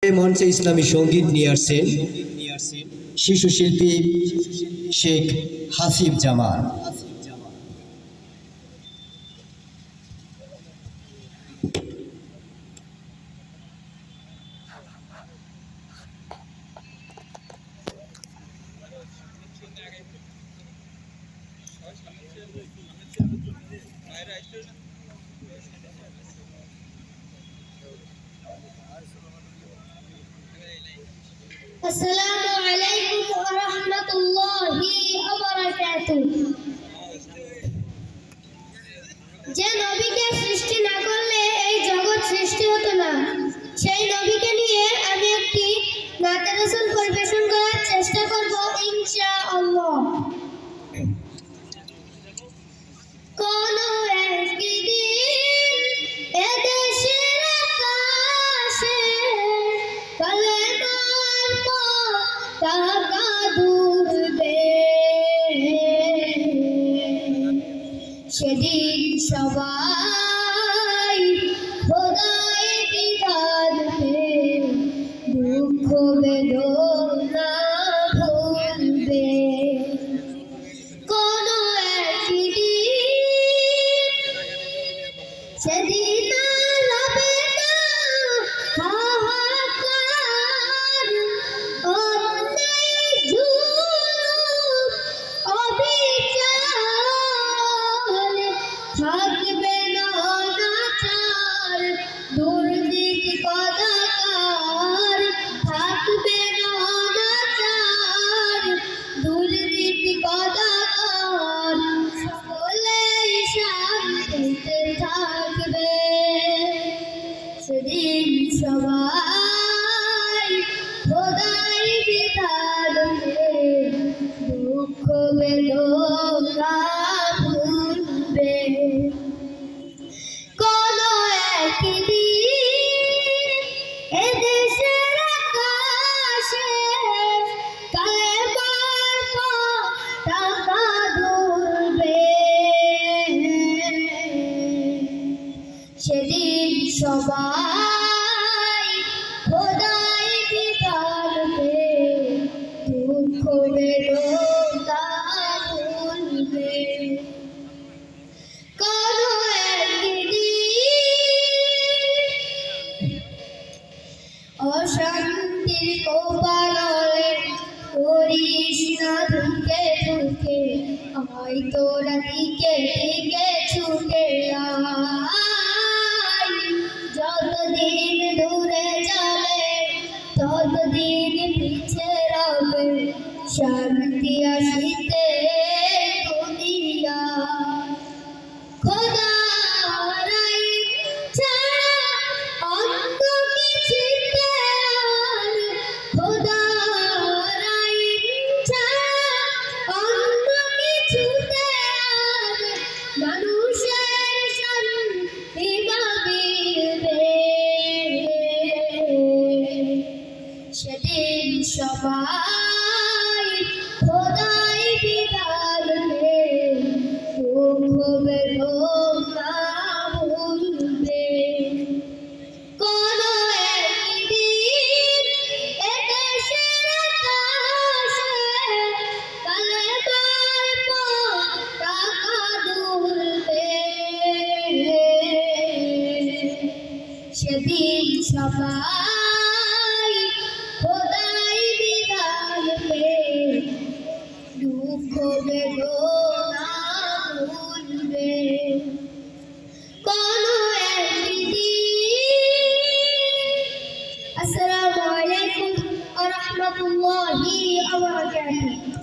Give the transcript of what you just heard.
মঞ্চে ইসলামী সঙ্গীত নিয়ে আসছেন শিশু শিল্পী শেখ হাসিব জামান। আসসালামু আলাইকুম ওয়া রাহমাতুল্লাহি ওয়া বারাকাতুহু। যে নবীকে সৃষ্টি না করলে এই জগৎ সৃষ্টি হতো না, সেই নবীকে নিয়ে আমি একটি নাতে রাসূল পরিবেশন করার চেষ্টা করব ইনশাআল্লাহ। কোন একদিন এদেশের আকাশে কালেমার পতাকা দুলবে, সেদিন সবাই খোদার দিদার পেয়ে দুঃখ বেদনা ভুলবে। কোন একদিন সেদিন আর হবে না হাহাকার, অন্যায় জুলুম অবিচার, থাকবে না অনাচার দুর্নীতি কদাচার, থাকবে না অনাচার দুর্নীতি কদাচার, সকলেই শান্তিতে থাকবে। সেদিন সবাই খোদার বিধান পেয়ে দুঃখ বেদনা ভুলবে। কোন একদিন এদেশের আকাশে কালেমার পতাকা দুলবে, সেদিন সবাই খোদার বিধান পেয়ে দুঃখ বেদনা ভুলবে। কোন একদিন অশান্তির কোপানলে করিস না ঢুকে ঢুকে, আয় তোরা দিকে দিকে ছুটে আয়। যতদিন দূরে যাবে ততদিন পিছে রবে শান্তি আসিতে দুনিয়া। খোদার আইন ছাড়া অন্য কিছুতে আর, খোদার আইন ছাড়া অন্য কিছুতে আর মানুষের শান্তি না মিলবে। সেদিন সবাই খোদার বিধান পেয়ে দুঃখ বেদনা ভুলবে। কোন একদিন এদেশের আকাশে কালেমার পতাকা দুলবে, সেদিন সবাই খোদার বিধান পেয়ে দুঃখ বেদনা ভুলবে। কোন একদিন। আসসালামু আলাইকুম ওয়া রাহমাতুল্লাহি ওয়া বারাকাতুহু।